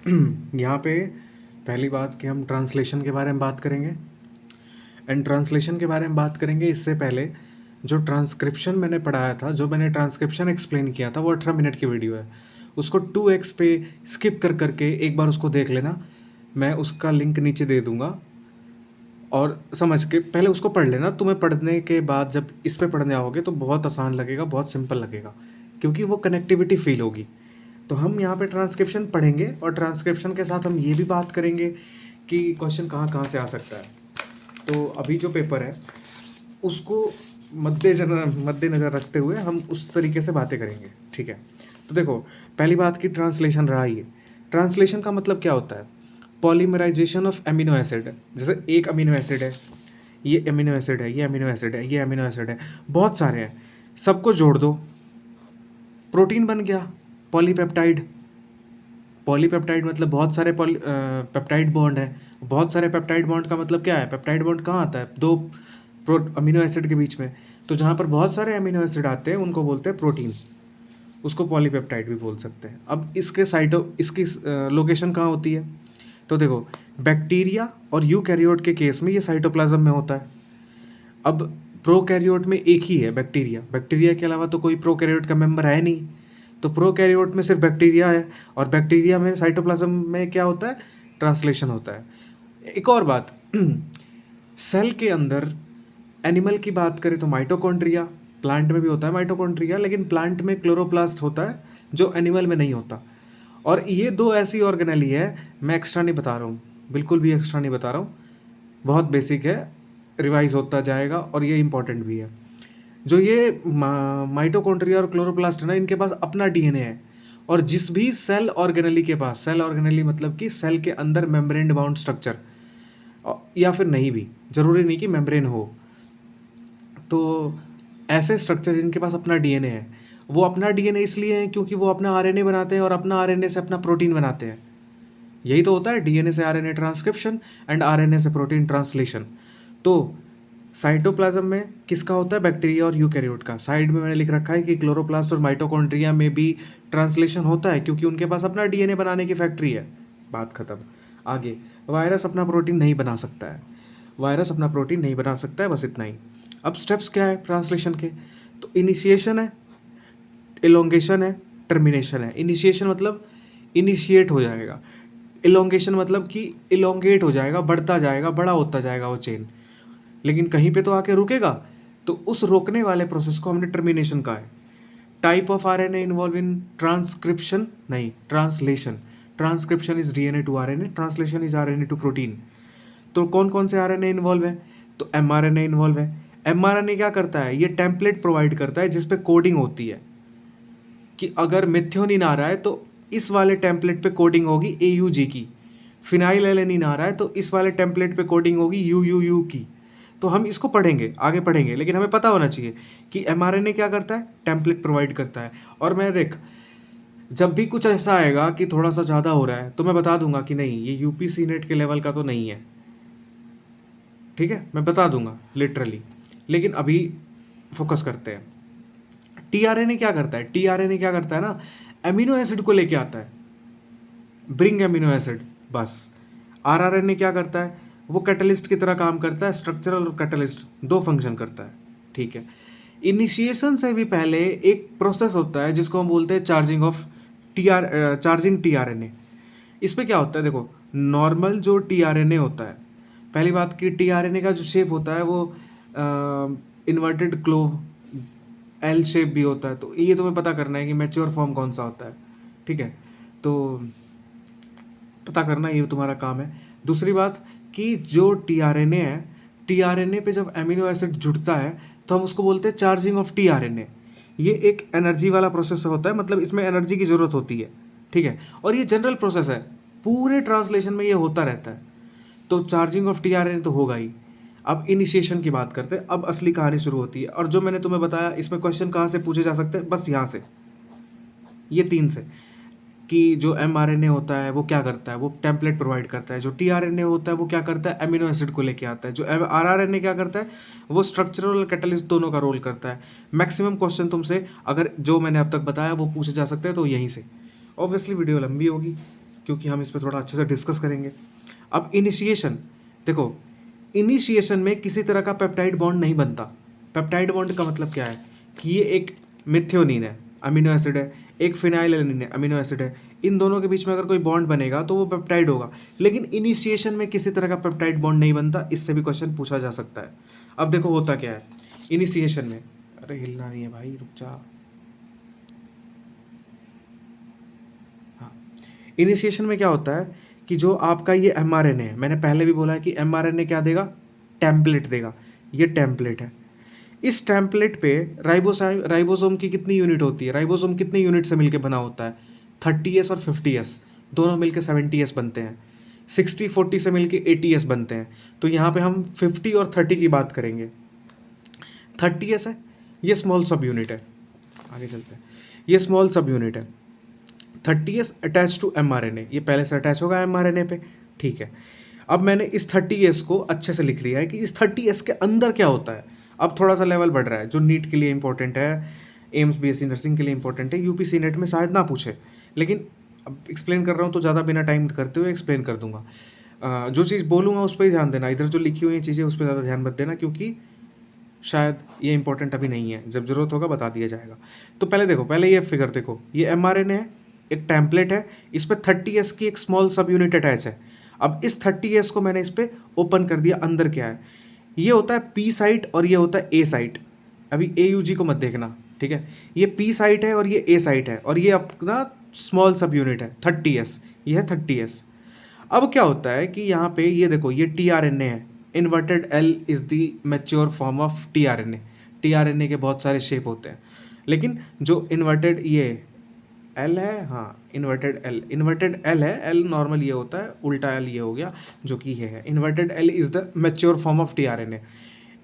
यहाँ पे पहली बात कि हम ट्रांसलेशन के बारे में बात करेंगे। एंड ट्रांसलेशन के बारे में बात करेंगे इससे पहले जो ट्रांसक्रिप्शन मैंने पढ़ाया था, जो मैंने ट्रांसक्रिप्शन एक्सप्लेन किया था, वो 18 मिनट की वीडियो है। उसको 2x पे स्किप कर करके एक बार उसको देख लेना। मैं उसका लिंक नीचे दे दूँगा और समझ के पहले उसको पढ़ लेना। तुम्हें पढ़ने के बाद जब इस पे पढ़ने आओगे तो बहुत आसान लगेगा, बहुत सिंपल लगेगा, क्योंकि वो कनेक्टिविटी फील होगी। तो हम यहाँ पे ट्रांसक्रिप्शन पढ़ेंगे और ट्रांसक्रिप्शन के साथ हम ये भी बात करेंगे कि क्वेश्चन कहाँ कहाँ से आ सकता है। तो अभी जो पेपर है उसको मद्देनज़र रखते हुए हम उस तरीके से बातें करेंगे, ठीक है। तो देखो, पहली बात की ट्रांसलेशन रहा ये। ट्रांसलेशन का मतलब क्या होता है? Polymerisation of amino acid. जैसे एक अमीनो एसिड है, ये अमीनो एसिड है, ये अमीनो एसिड है, ये अमीनो एसिड है, बहुत सारे हैं, सबको जोड़ दो, प्रोटीन बन गया, पॉलीपेप्टाइड। पॉलीपेप्टाइड मतलब बहुत सारे पेप्टाइड बॉन्ड है। बहुत सारे पेप्टाइड बॉन्ड का मतलब क्या है? पेप्टाइड बॉन्ड कहाँ आता है? दो अमीनो एसिड के बीच में। तो जहाँ पर बहुत सारे अमीनो एसिड आते हैं उनको बोलते हैं प्रोटीन, उसको पॉलीपेप्टाइड भी बोल सकते हैं। अब इसकी लोकेशन कहाँ होती है? तो देखो, बैक्टीरिया और यूकैरियोट के केस में ये साइटोप्लाज्म में होता है। अब प्रोकैरियोट में एक ही है बैक्टीरिया, बैक्टीरिया के अलावा तो कोई प्रोकैरियोट का मेंबर है नहीं। तो प्रोकैरियोट में सिर्फ बैक्टीरिया है, और बैक्टीरिया में साइटोप्लाज्म में क्या होता है? ट्रांसलेशन होता है। एक और बात, सेल के अंदर एनिमल की बात करें तो माइटोकॉन्ड्रिया, प्लांट में भी होता है माइटोकॉन्ड्रिया, लेकिन प्लांट में क्लोरोप्लास्ट होता है जो एनिमल में नहीं होता। और ये दो ऐसी ऑर्गेनेली है, मैं एक्स्ट्रा नहीं बता रहा हूँ, बिल्कुल भी एक्स्ट्रा नहीं बता रहा हूँ, बहुत बेसिक है, रिवाइज होता जाएगा और ये इंपॉर्टेंट भी है। जो ये माइटोकॉन्ड्रिया और क्लोरोप्लास्ट है ना, इनके पास अपना डीएनए है। और जिस भी सेल ऑर्गेनेली के पास, सेल ऑर्गेनेली मतलब कि सेल के अंदर मेम्ब्रेन बाउंड स्ट्रक्चर, या फिर नहीं भी, ज़रूरी नहीं कि मेम्ब्रेन हो, तो ऐसे स्ट्रक्चर जिनके पास अपना डीएनए है, वो अपना डीएनए इसलिए है क्योंकि वो अपना आरएनए बनाते हैं और अपना आरएनए से अपना प्रोटीन बनाते हैं। यही तो होता है, डीएनए से आरएनए ट्रांसक्रिप्शन एंड आरएनए से प्रोटीन ट्रांसलेशन। तो साइटोप्लाज्म में किसका होता है? बैक्टीरिया और यूकैरियोट का। साइड में मैंने लिख रखा है कि क्लोरोप्लास्ट और माइटोकॉन्ड्रिया में भी ट्रांसलेशन होता है क्योंकि उनके पास अपना डीएनए बनाने की फैक्ट्री है। बात खत्म। आगे, वायरस अपना प्रोटीन नहीं बना सकता है, वायरस अपना प्रोटीन नहीं बना सकता है, बस इतना ही। अब स्टेप्स क्या है ट्रांसलेशन के? तो इनिशिएशन है, इलोंगेशन है, टर्मिनेशन है। इनिशिएशन मतलब इनिशिएट हो जाएगा, इलोंगेशन मतलब कि इलोंगेट हो जाएगा, बढ़ता जाएगा, बड़ा होता जाएगा वो चेन, लेकिन कहीं पे तो आके रुकेगा। तो उस रोकने वाले प्रोसेस को हमने टर्मिनेशन कहा है। Type of RNA involve in transcription, नहीं, translation. Transcription is DNA to RNA, translation is RNA to protein. तो कौन कौन से आरएनए इन्वॉल्व है? तो एमआरएनए इन्वॉल्व है। एमआरएनए क्या करता है? ये टेम्पलेट प्रोवाइड करता है जिस पे कोडिंग होती है कि अगर मिथ्योनिन आ रहा है तो इस वाले टेम्पलेट पे कोडिंग होगी AUG की, फिनाइल एलेनिन आ रहा है तो इस वाले टेम्पलेट पे कोडिंग होगी UUU की। तो हम इसको पढ़ेंगे, आगे पढ़ेंगे, लेकिन हमें पता होना चाहिए कि एमआरएनए क्या करता है? टेम्पलेट प्रोवाइड करता है। और मैं देख, जब भी कुछ ऐसा आएगा कि थोड़ा सा ज़्यादा हो रहा है तो मैं बता दूंगा कि नहीं, ये UPC नेट के लेवल का तो नहीं है, ठीक है, मैं बता दूंगा लिटरली। लेकिन अभी फोकस करते हैं। टीआरएनए क्या करता है? टीआरएनए क्या करता है ना, एमिनो एसिड को लेके आता है, ब्रिंग एमिनो एसिड, बस। आरआरएनए क्या करता है? वो कैटलिस्ट की तरह काम करता है, स्ट्रक्चरल और कैटलिस्ट दो फंक्शन करता है, ठीक है। इनिशिएशन से भी पहले एक प्रोसेस होता है जिसको हम बोलते हैं चार्जिंग टीआरएनए। इस पे क्या होता है? देखो, नॉर्मल जो टीआरएनए होता है, पहली बात की टीआरएनए का जो शेप होता है वो इन्वर्टेड क्लोव एल शेप भी होता है। तो ये तुम्हें पता करना है कि मैच्योर फॉर्म कौन सा होता है, ठीक है। तो पता करना ये तुम्हारा काम है। दूसरी बात कि जो टीआरएनए है, टीआरएनए पे जब एमिनो एसिड जुड़ता है तो हम उसको बोलते हैं चार्जिंग ऑफ टीआरएनए। ये एक एनर्जी वाला प्रोसेस होता है, मतलब इसमें एनर्जी की ज़रूरत होती है, ठीक है। और ये जनरल प्रोसेस है, पूरे ट्रांसलेशन में ये होता रहता है। तो चार्जिंग ऑफ टीआरएनए तो होगा ही। अब इनिशिएशन की बात करते हैं, अब असली कहानी शुरू होती है। और जो मैंने तुम्हें बताया, इसमें क्वेश्चन कहाँ से पूछे जा सकते हैं? बस यहाँ से, ये तीन से, कि जो एमआरएनए होता है वो क्या करता है? वो टेम्पलेट प्रोवाइड करता है। जो टीआरएनए होता है वो क्या करता है? एमिनो एसिड को लेके आता है। जो आरआरएनए क्या करता है? वो स्ट्रक्चरल और कैटलिस्ट दोनों का रोल करता है। मैक्सिमम क्वेश्चन तुमसे अगर जो मैंने अब तक बताया वो पूछे जा सकते हैं तो यहीं से। ऑब्वियसली वीडियो लंबी होगी, क्योंकि हम इस पर थोड़ा अच्छे से डिस्कस करेंगे। अब इनिशिएशन, देखो इनिशिएशन में किसी तरह का पेप्टाइड बॉन्ड नहीं बनता। पेप्टाइड बॉन्ड का मतलब क्या है कि ये एक मिथ्योनिन है, अमीनो एसिड है, एक फिनाइलएलानिन है, अमीनो एसिड है। इन दोनों के बीच में अगर कोई बॉन्ड बनेगा तो वो पेप्टाइड होगा, लेकिन इनिशिएशन में किसी तरह का पेप्टाइड बॉन्ड नहीं बनता। इससे भी क्वेश्चन पूछा जा सकता है। अब देखो होता क्या है इनिशिएशन में, अरे हिलना नहीं है भाई, रुक जा। हाँ, इनिशिएशन में क्या होता है कि जो आपका ये एमआरएनए है, मैंने पहले भी बोला है कि एमआरएनए क्या देगा, टेम्पलेट देगा। ये टेम्पलेट है। इस टेम्पलेट पे राइबोसोम की कितनी यूनिट होती है, राइबोसोम कितनी यूनिट से मिलकर बना होता है, 30S और 50S, दोनों मिलकर 70S बनते हैं। 60-40 से मिलकर 80S बनते हैं। तो यहाँ पे हम 50 और 30 की बात करेंगे। 30S है, ये स्मॉल सब यूनिट है। आगे चलते हैं, ये स्मॉल सब यूनिट है। 30S अटैच टू mRNA, ये पहले से अटैच होगा mRNA पे, ठीक है। अब मैंने इस 30S को अच्छे से लिख लिया है कि इस 30S के अंदर क्या होता है। अब थोड़ा सा लेवल बढ़ रहा है, जो नीट के लिए इंपॉर्टेंट है, एम्स बीएससी नर्सिंग के लिए इंपॉर्टेंट है, यूपीसी नेट में शायद ना पूछे, लेकिन अब एक्सप्लेन कर रहा हूँ तो ज़्यादा बिना टाइम करते हुए एक्सप्लेन कर दूंगा। जो चीज़ बोलूँगा उस पर ही ध्यान देना, इधर जो लिखी हुई चीज़ें उस पर ज़्यादा ध्यान मत देना, क्योंकि शायद ये इंपॉर्टेंट अभी नहीं है, जब ज़रूरत होगा बता दिया जाएगा। तो पहले देखो, पहले ये फिगर देखो, ये एमआरएनए है, एक टेम्पलेट है, इस पर 30S की एक स्मॉल सब यूनिट अटैच है। अब इस 30S को मैंने इस पर ओपन कर दिया, अंदर क्या है, ये होता है पी साइट और ये होता है ए साइट। अभी AUG को मत देखना, ठीक है। ये पी साइट है और ये ए साइट है, और ये अपना स्मॉल सब यूनिट है 30S, ये है 30S। अब क्या होता है कि यहाँ पे ये देखो, ये tRNA है, inverted L is the mature form of tRNA। tRNA के बहुत सारे शेप होते हैं, लेकिन जो इन्वर्टेड ये एल है, हाँ इन्वर्टेड एल है, एल नॉर्मल ये होता है, उल्टा एल ये हो गया, जो कि ये है inverted L is the mature form of tRNA।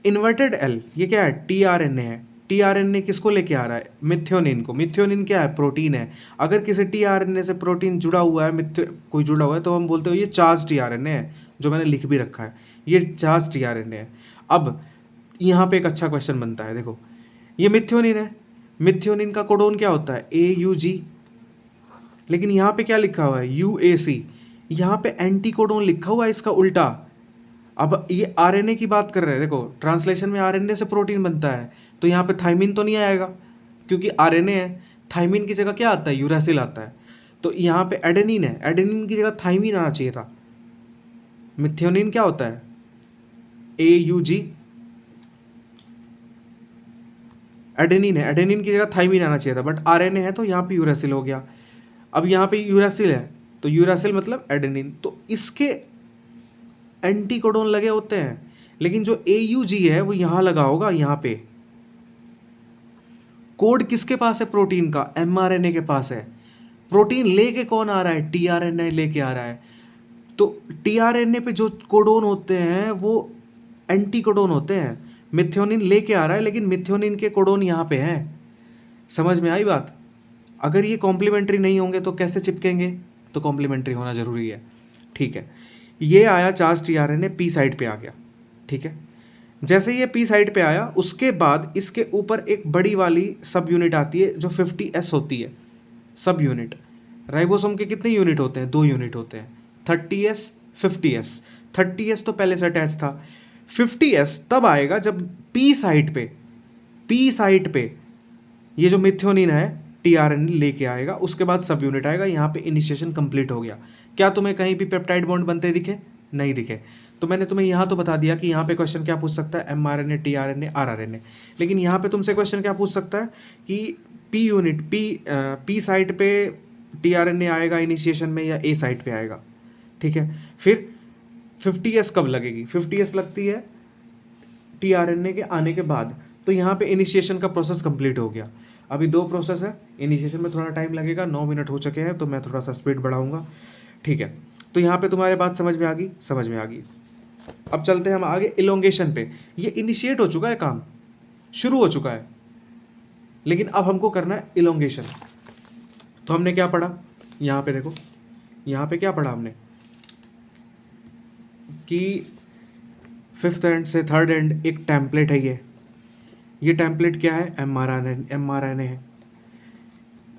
Inverted L ये क्या है, tRNA है। tRNA किसको लेके आ रहा है, मिथ्योनिन को। मिथ्योनिन क्या है, प्रोटीन है। अगर किसी tRNA से प्रोटीन जुड़ा हुआ है, कोई जुड़ा हुआ है, तो हम बोलते हो ये चार्ज tRNA है, जो मैंने लिख भी रखा है, ये चार्ज tRNA है। अब यहाँ पे एक अच्छा क्वेश्चन बनता है, देखो ये मिथ्योनिन है, मिथ्योनिन का कोडोन क्या होता है, AUG, लेकिन यहाँ पे क्या लिखा हुआ है, UAC। यहाँ पे एंटी कोडोन लिखा हुआ है इसका उल्टा। अब ये आरएनए की बात कर रहे हैं, देखो ट्रांसलेशन में आरएनए से प्रोटीन बनता है, तो यहाँ पे थाइमिन तो नहीं आएगा, क्योंकि आरएनए है। थाइमिन की जगह क्या आता है, यूरासिल आता है। तो यहाँ पे एडेनिन है, एडेनिन की जगह थाइमिन आना चाहिए था। मिथ्योनिन क्या होता है, AUG, एडेनिन है, एडेनिन की जगह थाइमिन आना चाहिए था, बट आरएनए है तो यहाँ पे यूरासिल हो गया। अब यहाँ पे यूरासिल है, तो यूरासिल मतलब एडेनिन, तो इसके एंटी कोडोन लगे होते हैं, लेकिन जो AUG है वो यहाँ लगा होगा। यहाँ पे कोड किसके पास है, प्रोटीन का, mRNA के पास है। प्रोटीन लेके कौन आ रहा है, tRNA लेके आ रहा है। तो tRNA पे जो कोडोन होते हैं वो एंटी कोडोन होते हैं। मिथ्योनिन लेके आ रहा है, लेकिन मिथ्योनिन के कोडोन यहाँ पे हैं। समझ में आई बात। अगर ये कॉम्प्लीमेंट्री नहीं होंगे तो कैसे चिपकेंगे, तो कॉम्प्लीमेंट्री होना जरूरी है, ठीक है। ये आया चार्ज tRNA पी साइड पे आ गया, ठीक है। जैसे ये पी साइड पे आया, उसके बाद इसके ऊपर एक बड़ी वाली सब यूनिट आती है जो 50S होती है। सब यूनिट, राइबोसोम के कितने यूनिट होते हैं, 2 यूनिट होते हैं, 30S 50S। 30S तो पहले से अटैच था। 50S तब आएगा जब पी साइट पे ये जो मिथ्योनिन है tRNA लेके आएगा, उसके बाद सब यूनिट आएगा। यहाँ पे इनिशिएशन कंप्लीट हो गया। क्या तुम्हें कहीं भी पेप्टाइड बॉन्ड बनते दिखे, नहीं दिखे। तो मैंने तुम्हें यहाँ तो बता दिया कि यहाँ पे क्वेश्चन क्या पूछ सकता है, mRNA tRNA rRNA। लेकिन यहाँ पे तुमसे क्वेश्चन क्या पूछ सकता है कि पी साइट पे tRNA आएगा इनिशिएशन में या ए साइट पे आएगा, ठीक है। फिर 50S कब लगेगी, 50S लगती है tRNA के आने के बाद। तो यहाँ पे इनिशिएशन का प्रोसेस कंप्लीट हो गया। अभी 2 प्रोसेस है, इनिशिएशन में थोड़ा टाइम लगेगा, 9 मिनट हो चुके हैं, तो मैं थोड़ा सा स्पीड बढ़ाऊंगा, ठीक है। तो यहाँ पे तुम्हारे बात समझ में आ गई, समझ में आ गई। अब चलते हैं हम आगे इलोंगेशन पे। ये इनिशिएट हो चुका है, काम शुरू हो चुका है, लेकिन अब हमको करना है इलोंगेशन। तो हमने क्या पढ़ा, यहाँ पे देखो, यहाँ पे क्या पढ़ा हमने कि 5th एंड से 3rd एंड एक टेम्पलेट है। ये टेम्पलेट क्या है, mRNA है।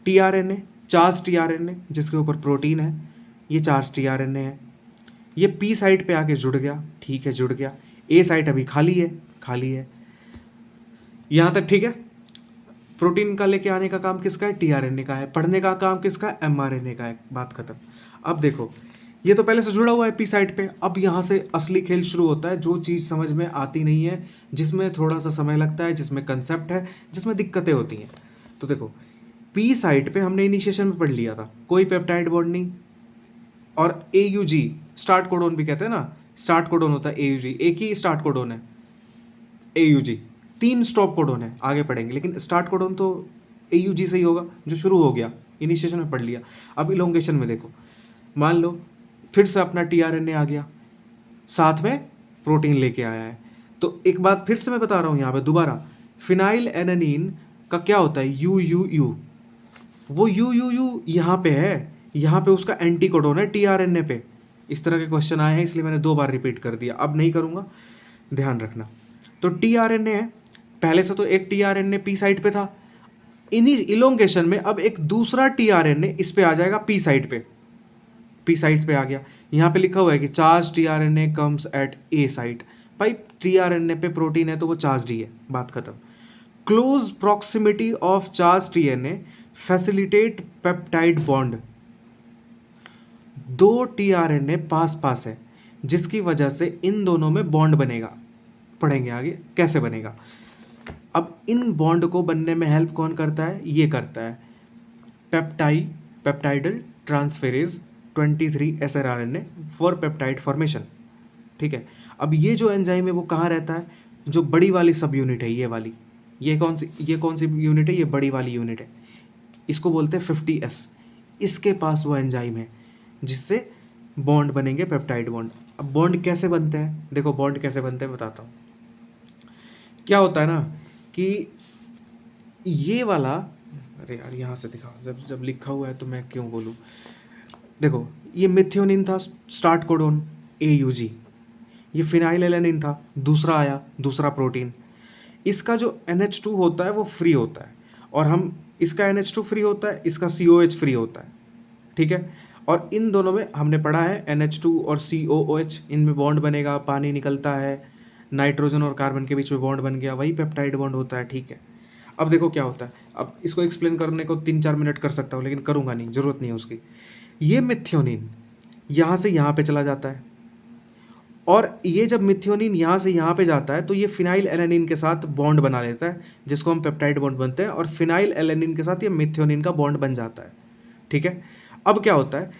tRNA चार्ज tRNA जिसके ऊपर प्रोटीन है, ये चार्ज टीआरएनए है, ये पी साइट पे आके जुड़ गया, ठीक है जुड़ गया, ए साइट अभी खाली है, खाली है, यहाँ तक ठीक है। प्रोटीन का लेके आने का काम किसका है, टीआरएनए का है, पढ़ने का काम किसका है, एमआरएनए का है, बात खत्म। अब देखो ये तो पहले से जुड़ा हुआ है पी साइट पे, अब यहाँ से असली खेल शुरू होता है, जो चीज़ समझ में आती नहीं है, जिसमें थोड़ा सा समय लगता है, जिसमें कंसेप्ट है, जिसमें दिक्कतें होती हैं। तो देखो पी साइट पे हमने इनिशिएशन में पढ़ लिया था, कोई पेप्टाइड बॉन्ड नहीं, और AUG स्टार्ट कोडोन भी कहते हैं ना, स्टार्ट कोडोन होता है AUG, एक ही स्टार्ट कोडोन है AUG, 3 स्टॉप कोडोन है, आगे पढ़ेंगे, लेकिन स्टार्ट कोडोन तो AUG से ही होगा जो शुरू हो गया, इनिशिएशन में पढ़ लिया। अब इलोंगेशन में देखो, मान लो फिर से अपना टीआरएनए आ गया, साथ में प्रोटीन लेके आया है, तो एक बात फिर से मैं बता रहा हूँ यहाँ पे दोबारा, फिनाइल एनानीन का क्या होता है, UUU, वो UUU यहाँ पे है, यहाँ पे उसका एंटी कोडोन है टीआरएनए पे। इस तरह के क्वेश्चन आए हैं, इसलिए मैंने 2 बार रिपीट कर दिया, अब नहीं करूँगा, ध्यान रखना। तो टीआरएनए है, पहले से तो एक टीआरएनए पी साइट पे था, इन्हीं इलोंगेशन में अब एक दूसरा टीआरएनए इस पे आ जाएगा पी साइट पे, पी साइट पे आ गया, यहाँ पे लिखा हुआ है कि charge tRNA comes at A site, भाई टीआरएनए पे प्रोटीन है तो वो चार्ज ही है, बात खत्म। Close proximity of charge tRNA facilitate peptide bond, 2 tRNA पास पास है, जिसकी वजह से इन दोनों में बॉन्ड बनेगा, पढ़ेंगे आगे कैसे बनेगा। अब इन बॉन्ड को बनने में हेल्प कौन करता है, ये करता है peptidyl transferase 23 SRRNA for peptide formation, ठीक है। अब ये जो एंजाइम है वो कहाँ रहता है, जो बड़ी वाली सब यूनिट है, ये वाली, ये कौन सी यूनिट है, ये बड़ी वाली यूनिट है, इसको बोलते हैं 50S, इसके पास वो एंजाइम है जिससे बॉन्ड बनेंगे, पेप्टाइड बॉन्ड। अब बॉन्ड कैसे बनते हैं, देखो बॉन्ड कैसे बनते हैं बताता हूँ। क्या होता है ना कि ये वाला, अरे यार यहाँ से दिखाओ, जब लिखा हुआ है तो मैं क्यों बोलूँ, देखो ये मिथ्योनिन था स्टार्ट कोडोन AUG, ये फिनाइल एलेनिन था, दूसरा आया, दूसरा प्रोटीन, इसका जो NH2 होता है वो फ्री होता है, और हम इसका NH2 फ्री होता है, इसका COH फ्री होता है, ठीक है। और इन दोनों में हमने पढ़ा है NH2 और COOH, इनमें बॉन्ड बनेगा, पानी निकलता है, नाइट्रोजन और कार्बन के बीच में बॉन्ड बन गया, वही पेप्टाइड बॉन्ड होता है, ठीक है। अब देखो क्या होता है, अब इसको एक्सप्लेन करने को 3-4 मिनट कर सकता हूँ, लेकिन करूँगा नहीं, ज़रूरत नहीं है उसकी। ये मिथ्योनिन यहाँ से यहाँ पे चला जाता है, और ये जब मिथ्योनिन यहाँ से यहाँ पे जाता है तो ये फिनाइल एलेनिन के साथ बॉन्ड बना लेता है, जिसको हम पेप्टाइड बॉन्ड बनते हैं, और फिनाइल एलेनिन के साथ ये मिथ्योनिन का बॉन्ड बन जाता है, ठीक है। अब क्या होता है,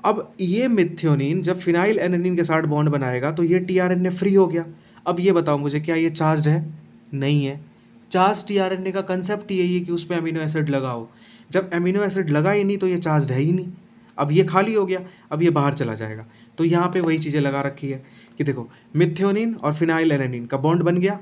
अब ये मिथ्योनिन जब फिनाइल एलेनिन के साथ बॉन्ड बनाएगा तो ये टीआरएनए फ्री हो गया। अब ये बताओ मुझे, क्या ये चार्ज है, नहीं है। चार्ज टीआरएनए का कंसेप्ट यही है कि उस पर अमीनो एसिड लगाओ, जब अमीनो एसिड लगा ही नहीं तो ये चार्ज है ही नहीं, अब ये खाली हो गया, अब ये बाहर चला जाएगा। तो यहाँ पे वही चीज़ें लगा रखी है कि देखो मिथ्योनिन और फिनाइल एलेनिन का बॉन्ड बन गया,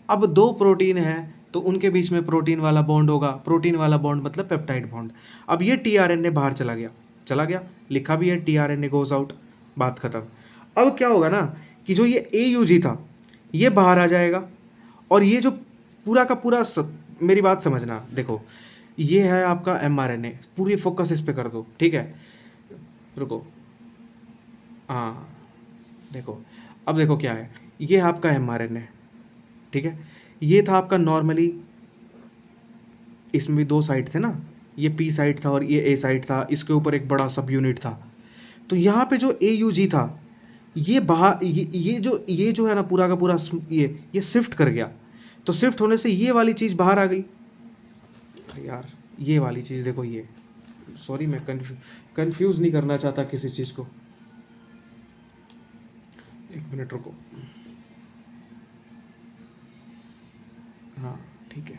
अब 2 प्रोटीन है तो उनके बीच में प्रोटीन वाला बॉन्ड होगा, प्रोटीन वाला बॉन्ड मतलब पेप्टाइड बॉन्ड। अब ये टीआरएनए बाहर चला गया, लिखा भी है टीआरएनए गोज आउट, बात खत्म। अब क्या होगा ना कि जो ये AUG था ये बाहर आ जाएगा, और ये जो पूरा का पूरा मेरी बात समझना, देखो ये है आपका mRNA, पूरी फोकस इस पे कर दो, ठीक है, रुको, हाँ देखो, अब देखो क्या है, ये है आपका mRNA, ठीक है, ये था आपका नॉर्मली, इसमें भी 2 साइड थे ना, ये P साइड था और ये A साइड था, इसके ऊपर एक बड़ा सब यूनिट था। तो यहाँ पे जो AUG था ये बाहर, ये जो है ना पूरा का पूरा ये शिफ्ट कर गया, तो शिफ्ट होने से ये वाली चीज़ बाहर आ गई। अरे यार ये वाली चीज़ देखो, ये सॉरी मैं कंफ्यूज नहीं करना चाहता किसी चीज़ को, एक मिनट रुको, हाँ ठीक है,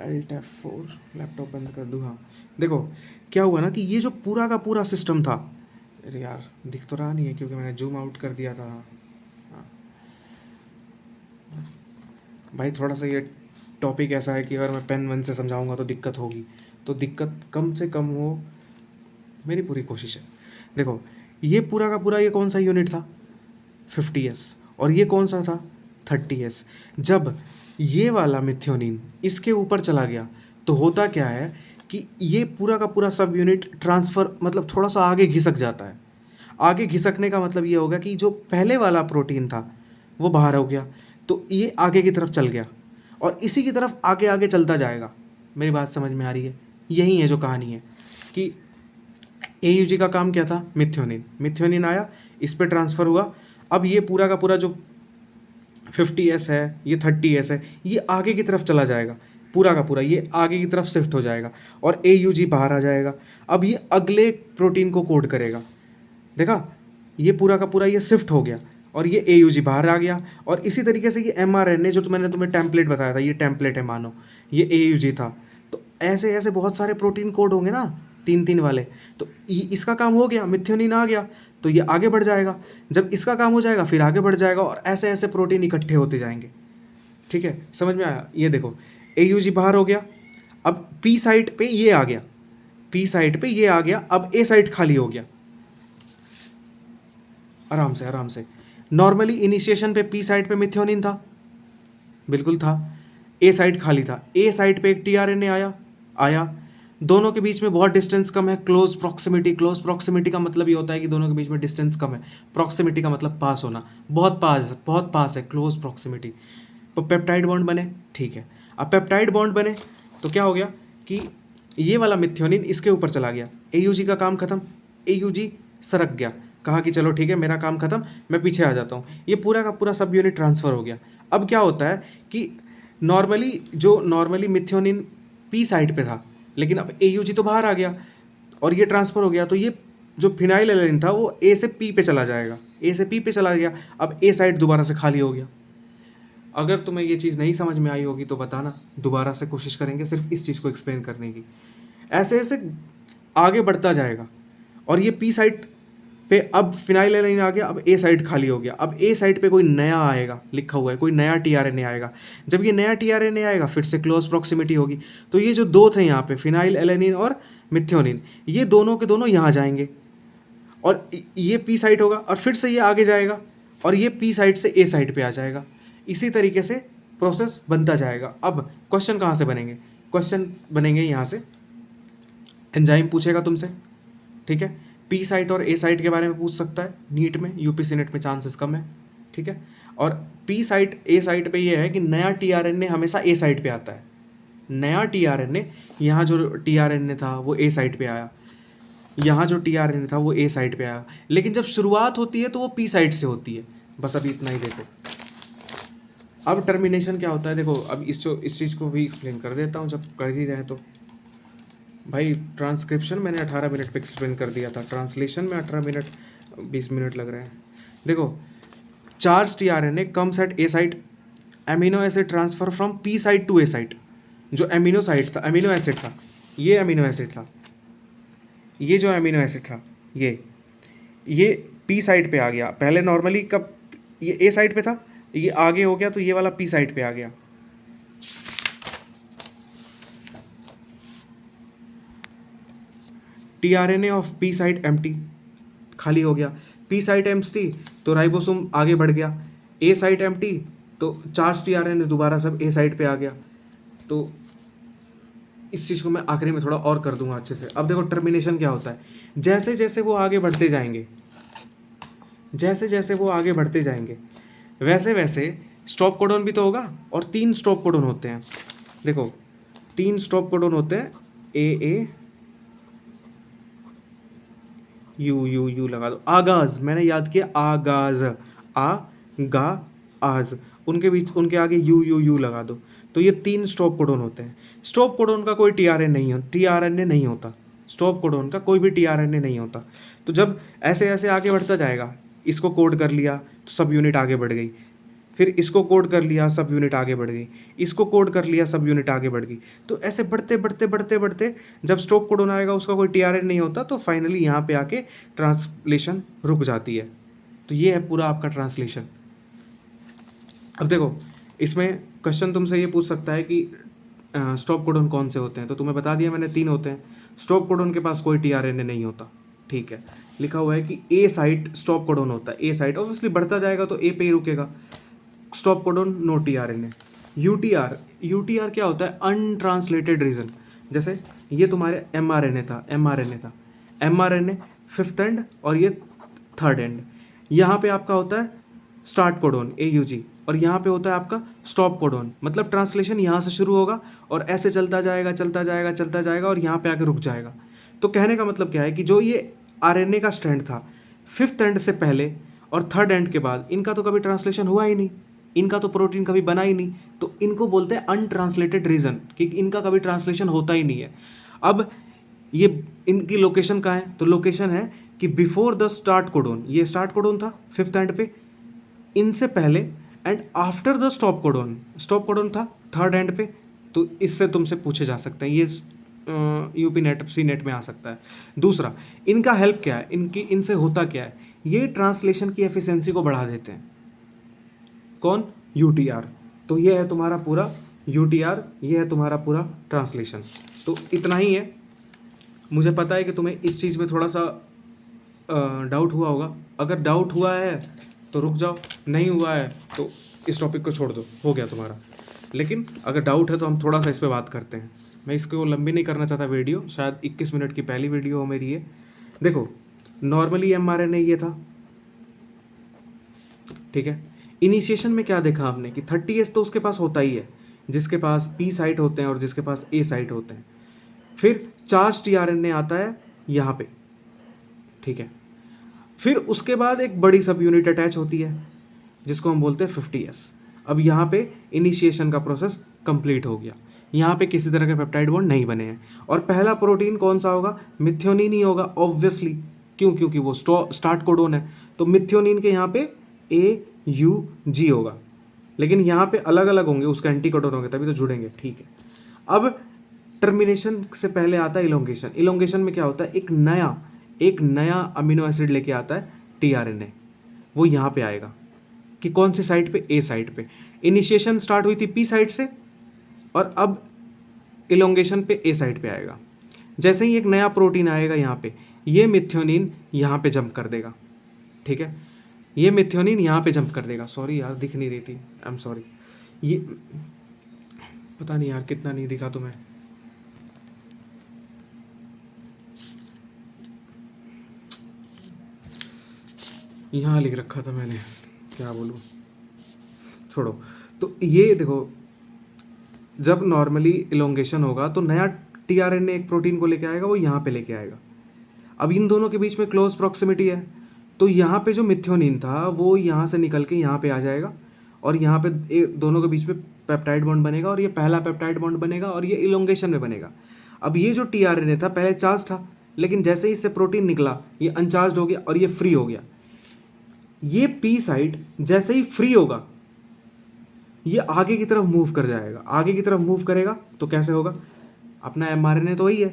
Alt F4, लैपटॉप बंद कर दूँ, हाँ देखो क्या हुआ ना कि ये जो पूरा का पूरा सिस्टम था, अरे यार दिख तो रहा नहीं है क्योंकि मैंने जूम आउट कर दिया था, हाँ भाई थोड़ा सा ये टॉपिक ऐसा है कि अगर मैं पेन वन से समझाऊंगा तो दिक्कत होगी, तो दिक्कत कम से कम हो, मेरी पूरी कोशिश है। देखो ये पूरा का पूरा ये कौन सा यूनिट था, 50S, और ये कौन सा था, 30S। जब ये वाला मिथ्योनिन इसके ऊपर चला गया तो होता क्या है कि ये पूरा का पूरा सब यूनिट ट्रांसफ़र मतलब थोड़ा सा आगे घिसक जाता है। आगे घिसकने का मतलब ये होगा कि जो पहले वाला प्रोटीन था वो बाहर हो गया, तो ये आगे की तरफ चल गया और इसी की तरफ आगे आगे चलता जाएगा। मेरी बात समझ में आ रही है? यही है जो कहानी है कि AUG का काम क्या था? मिथ्योनिन। मिथ्योनिन आया, इस पे ट्रांसफ़र हुआ। अब ये पूरा का पूरा जो 50S है, ये 30S है, ये आगे की तरफ चला जाएगा, पूरा का पूरा ये आगे की तरफ शिफ्ट हो जाएगा और AUG बाहर आ जाएगा। अब ये अगले प्रोटीन को कोड करेगा। देखा, ये पूरा का पूरा ये शिफ्ट हो गया और ये AUG बाहर आ गया। और इसी तरीके से ये mRNA जो मैंने तुम्हें टेम्पलेट बताया था, ये टेम्पलेट है मानो, ये AUG था। तो ऐसे ऐसे बहुत सारे प्रोटीन कोड होंगे ना, 3-3 वाले। तो इसका काम हो गया, मिथ्योनिन आ गया, तो ये आगे बढ़ जाएगा। जब इसका काम हो जाएगा फिर आगे बढ़ जाएगा और ऐसे ऐसे प्रोटीन इकट्ठे होते जाएंगे। ठीक है, समझ में आया? ये देखो, AUG बाहर हो गया, अब P साइट पे ये आ गया, P साइट पे ये आ गया, अब A साइट खाली हो गया। आराम से आराम से। नॉर्मली इनिशिएशन पे P साइट पे मिथ्योनिन था, बिल्कुल था। A साइट खाली था, A साइट पे एक tRNA आया। दोनों के बीच में बहुत डिस्टेंस कम है, क्लोज प्रॉक्सिमिटी। क्लोज प्रॉक्सिमिटी का मतलब ये होता है कि दोनों के बीच में डिस्टेंस कम है। प्रॉक्सिमिटी का मतलब पास होना, बहुत पास है, क्लोज प्रॉक्सिमिटी। तो पेप्टाइड बॉन्ड बने, ठीक है। अब पेप्टाइड बॉन्ड बने तो क्या हो गया कि ये वाला मिथ्योनिन इसके ऊपर चला गया, AUG का काम खत्म, AUG सरक गया, कहा कि चलो ठीक है मेरा काम खत्म, मैं पीछे आ जाता हूँ। ये पूरा का पूरा सब यूनिट ट्रांसफ़र हो गया। अब क्या होता है कि नॉर्मली मिथ्योनिन P साइड पे था, लेकिन अब AUG तो बाहर आ गया और ये ट्रांसफ़र हो गया, तो ये जो फिनाइल एलेनिन था वो A से P पे चला जाएगा, A से P पे चला गया। अब A साइड दोबारा से खाली हो गया। अगर तुम्हें ये चीज़ नहीं समझ में आई होगी तो बताना, दोबारा से कोशिश करेंगे सिर्फ इस चीज़ को एक्सप्लेन करने की। ऐसे ऐसे आगे बढ़ता जाएगा और ये P साइड पे अब फिनाइल एलाइन आ गया, अब A साइड खाली हो गया। अब A साइड पे कोई नया आएगा, लिखा हुआ है कोई नया tRNA आएगा। जब ये नया tRNA आएगा फिर से क्लोज प्रॉक्सिमिटी होगी, तो ये जो दो थे यहाँ पे फिनाइल एलेनिन और मिथ्योनिन, ये दोनों के दोनों यहाँ जाएंगे और ये P साइड होगा और फिर से ये आगे जाएगा और ये P साइड से A साइड पे आ जाएगा। इसी तरीके से प्रोसेस बनता जाएगा। अब क्वेश्चन कहाँ से बनेंगे? क्वेश्चन बनेंगे यहाँ से, एंजाइम पूछेगा तुमसे, ठीक है। P साइट और A साइट के बारे में पूछ सकता है नीट में, UPSC नेट में चांसेस कम है, ठीक है। और P साइट A साइट पे ये है कि नया tRNA हमेशा A साइट पे आता है। नया tRNA, यहाँ जो tRNA था वो A साइट पे आया, यहाँ जो tRNA था वो A साइट पे आया, लेकिन जब शुरुआत होती है तो वो P साइट से होती है। बस अभी इतना ही देखो। अब टर्मिनेशन क्या होता है देखो, अब इस चीज़ को भी एक्सप्लेन कर देता हूँ जब कर ही रहे तो। भाई ट्रांसक्रिप्शन मैंने 18 मिनट पे एक्सप्लेन कर दिया था, ट्रांसलेशन में 18 मिनट 20 मिनट लग रहे हैं। देखो, charge tRNA comes at A site, amino acid transfer from P site to A site. जो एमिनो साइट था, एमिनो एसिड था, ये एमिनो एसिड था, ये जो एमिनो एसिड था ये P साइट पे आ गया। पहले नॉर्मली कब ये A साइट पे था, ये आगे हो गया तो ये वाला P साइट पे आ गया। tRNA of P site empty, खाली हो गया। P साइट एम्प्टी तो राइबोसोम आगे बढ़ गया। A साइट एम्प्टी तो चार्ज tRNA दोबारा सब A साइट पे आ गया। तो इस चीज़ को मैं आखिरी में थोड़ा और कर दूंगा अच्छे से। अब देखो टर्मिनेशन क्या होता है, जैसे जैसे वो आगे बढ़ते जाएंगे, जैसे जैसे वो आगे बढ़ते जाएंगे वैसे वैसे स्टॉप कोडॉन भी तो होगा, और 3 स्टॉप कोडॉन होते हैं। देखो 3 स्टॉप कोडॉन होते हैं, AA यू लगा दो, आगाज, मैंने याद किया आगाज, गा आज, उनके बीच उनके आगे यू लगा दो। तो ये 3 स्टॉप कोडॉन होते हैं। स्टॉप कोडॉन का कोई tRNA नहीं होता, स्टॉप कोडॉन का कोई भी tRNA नहीं होता। तो जब ऐसे ऐसे आगे बढ़ता जाएगा, इसको कोड कर लिया तो सब यूनिट आगे बढ़ गई, फिर इसको कोड कर लिया सब यूनिट आगे बढ़ गई, इसको कोड कर लिया सब यूनिट आगे बढ़ गई। तो ऐसे बढ़ते बढ़ते बढ़ते बढ़ते जब स्टॉप कोडॉन आएगा उसका कोई tRNA नहीं होता, तो फाइनली यहाँ पे आके ट्रांसलेशन रुक जाती है। तो ये है पूरा आपका ट्रांसलेशन। अब देखो, इसमें क्वेश्चन तुमसे ये पूछ सकता है कि स्टॉप कोडॉन कौन से होते हैं, तो तुम्हें बता दिया मैंने 3 होते हैं। स्टॉप कोडॉन के पास कोई tRNA नहीं होता, ठीक है। लिखा हुआ है कि A साइट स्टॉप कोडॉन होता है, A साइट ऑब्वियसली बढ़ता जाएगा तो A पे ही रुकेगा। Stop codon no tRNA। UTR क्या होता है? Untranslated region. जैसे ये तुम्हारे mRNA था, mRNA फिफ्थ एंड और ये थर्ड एंड। यहाँ पे आपका होता है स्टार्ट कोडोन AUG और यहाँ पे होता है आपका स्टॉप कोडोन। मतलब ट्रांसलेशन यहाँ से शुरू होगा और ऐसे चलता जाएगा चलता जाएगा चलता जाएगा और यहाँ पे आके रुक जाएगा। तो कहने का मतलब क्या है कि जो ये RNA का स्ट्रैंड था फिफ्थ एंड से पहले और थर्ड एंड के बाद, इनका तो कभी ट्रांसलेशन हुआ ही नहीं, इनका तो प्रोटीन कभी बना ही नहीं, तो इनको बोलते हैं अनट्रांसलेटेड रीजन, कि इनका कभी ट्रांसलेशन होता ही नहीं है। अब ये इनकी लोकेशन कहाँ है, तो लोकेशन है कि बिफोर द स्टार्ट कोडोन, ये स्टार्ट कोडोन था फिफ्थ एंड पे, इनसे पहले and after the stop codon था थर्ड एंड पे। तो इससे तुमसे पूछे जा सकते हैं, ये यूपी नेट सी नेट में आ सकता है। दूसरा, इनका हेल्प क्या है, इनसे होता क्या है, ये ट्रांसलेशन की एफिशिएंसी को बढ़ा देते हैं। कौन, UTR। तो ये है तुम्हारा पूरा UTR, ये है तुम्हारा पूरा ट्रांसलेशन। तो इतना ही है। मुझे पता है कि तुम्हें इस चीज़ में थोड़ा सा डाउट हुआ होगा। अगर डाउट हुआ है तो रुक जाओ, नहीं हुआ है तो इस टॉपिक को छोड़ दो, हो गया तुम्हारा। लेकिन अगर डाउट है तो हम थोड़ा सा इस पर बात करते हैं। मैं इसको लंबी नहीं करना चाहता वीडियो, शायद 21 मिनट की पहली वीडियो हो मेरी ये। देखो, नॉर्मली mRNA ये था, ठीक है। इनिशिएशन में क्या देखा आपने कि 30S तो उसके पास होता ही है, जिसके पास P साइट होते हैं और जिसके पास A साइट होते हैं। फिर चार्ज tRNA आता है यहाँ पे, ठीक है। फिर उसके बाद एक बड़ी सब यूनिट अटैच होती है जिसको हम बोलते हैं 50S। अब यहाँ पे इनिशिएशन का प्रोसेस कंप्लीट हो गया, यहाँ पे किसी तरह के पेप्टाइड बॉन्ड नहीं बने हैं। और पहला प्रोटीन कौन सा होगा, मिथ्योनिन ही होगा ऑब्वियसली, क्योंकि वो स्टार्ट कोडोन है। तो मिथ्योनिन के यहाँ पे AUG होगा, लेकिन यहाँ पे अलग अलग होंगे, उसका एंटी कोडोन होंगे तभी तो जुड़ेंगे, ठीक है। अब टर्मिनेशन से पहले आता है इलोंगेशन। इलोंगेशन में क्या होता है, एक नया अमीनो एसिड लेके आता है tRNA, वो यहाँ पे आएगा कि कौन सी साइट पे, A साइट पे। इनिशिएशन स्टार्ट हुई थी P साइट से और अब इलोंगेशन पे A साइट पे आएगा। जैसे ही एक नया प्रोटीन आएगा यहाँ पे, ये मिथ्योनिन यहाँ पे जंप कर देगा, ठीक है। ये मिथ्योनिन यहाँ पे जंप कर देगा, सॉरी यार दिख नहीं रही थी, आई एम सॉरी। ये पता नहीं यार कितना नहीं दिखा तुम्हें। यहाँ लिख रखा था मैंने, क्या बोलूँ, छोड़ो। तो ये देखो, जब नॉर्मली इलोंगेशन होगा तो नया tRNA एक प्रोटीन को लेके आएगा, वो यहाँ पे लेके आएगा। अब इन दोनों के बीच में क्लोज प्रॉक्सिमिटी है, तो यहाँ पे जो मिथ्योनिन था वो यहाँ से निकल के यहाँ पे आ जाएगा और यहाँ पे दोनों के बीच में पेप्टाइड बॉन्ड बनेगा और ये पहला पेप्टाइड बॉन्ड बनेगा और ये इलोंगेशन में बनेगा। अब ये जो tRNA था पहले चार्ज था, लेकिन जैसे ही इससे प्रोटीन निकला ये अनचार्ज हो गया और ये फ्री हो गया। ये P साइट जैसे ही फ्री होगा ये आगे की तरफ मूव कर जाएगा। आगे की तरफ मूव करेगा तो कैसे होगा, अपना mRNA तो वही है,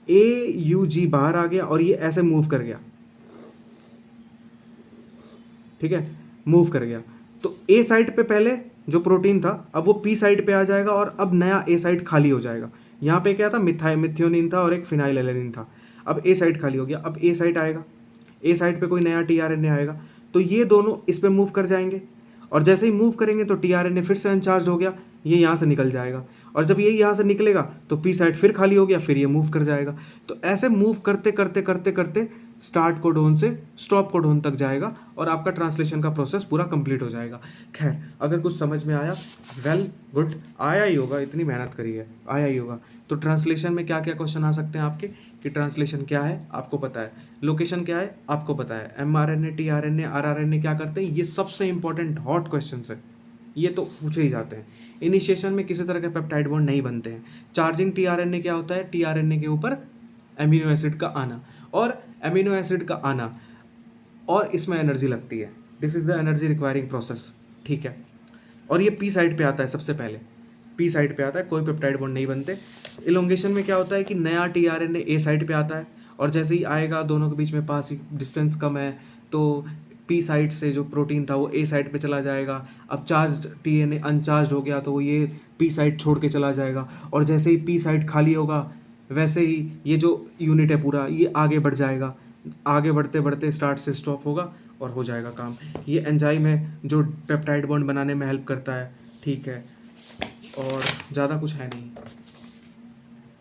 AUG बाहर आ गया और ये ऐसे मूव कर गया, ठीक है, मूव कर गया। तो A साइट पे पहले जो प्रोटीन था अब वो P साइट पे आ जाएगा और अब नया A साइट खाली हो जाएगा। यहाँ पे क्या था, मिथ्योनिन था और एक फिनाइलएलेनिन था। अब A साइट खाली हो गया, अब A साइट आएगा, A साइट पे कोई नया tRNA आएगा, तो ये दोनों इस पे मूव कर जाएंगे और जैसे ही मूव करेंगे तो tRNA फिर से अनचार्ज हो गया, ये यहाँ से निकल जाएगा और जब ये यहाँ से निकलेगा तो P साइट फिर खाली हो गया, फिर ये मूव कर जाएगा। तो ऐसे मूव करते करते करते करते स्टार्ट कोडोन से स्टॉप कोडोन तक जाएगा और आपका ट्रांसलेशन का प्रोसेस पूरा कंप्लीट हो जाएगा। खैर, अगर कुछ समझ में आया वेल गुड, आया ही होगा, इतनी मेहनत करी है, आया ही होगा। तो ट्रांसलेशन में क्या क्या क्वेश्चन आ सकते हैं आपके, कि ट्रांसलेशन क्या है आपको पता है, लोकेशन क्या है आपको पता है, mRNA tRNA rRNA क्या करते हैं, ये सबसे इंपॉर्टेंट हॉट क्वेश्चन है, ये तो पूछे ही जाते हैं। इनिशिएशन में किसी तरह के पेप्टाइड बॉन्ड नहीं बनते हैं। चार्जिंग tRNA क्या होता है, tRNA के ऊपर एमिनो एसिड का आना, और एमिनो एसिड का आना और इसमें एनर्जी लगती है, this is the energy requiring process, ठीक है। और ये P साइड पे आता है, सबसे पहले P साइड पे आता है, कोई पेप्टाइड बॉन्ड नहीं बनते। इलोंगेशन में क्या होता है कि नया tRNA A साइड पे आता है और जैसे ही आएगा दोनों के बीच में पास डिस्टेंस कम है तो P साइड से जो प्रोटीन था वो A साइड पे चला जाएगा। अब चार्ज TNA अनचार्ज हो गया तो वो ये P साइड छोड़ के चला जाएगा और जैसे ही P साइड खाली होगा वैसे ही ये जो यूनिट है पूरा ये आगे बढ़ जाएगा। आगे बढ़ते बढ़ते स्टार्ट से स्टॉप होगा और हो जाएगा काम। ये एंजाइम है जो पेप्टाइड बॉन्ड बनाने में हेल्प करता है, ठीक है, और ज़्यादा कुछ है नहीं।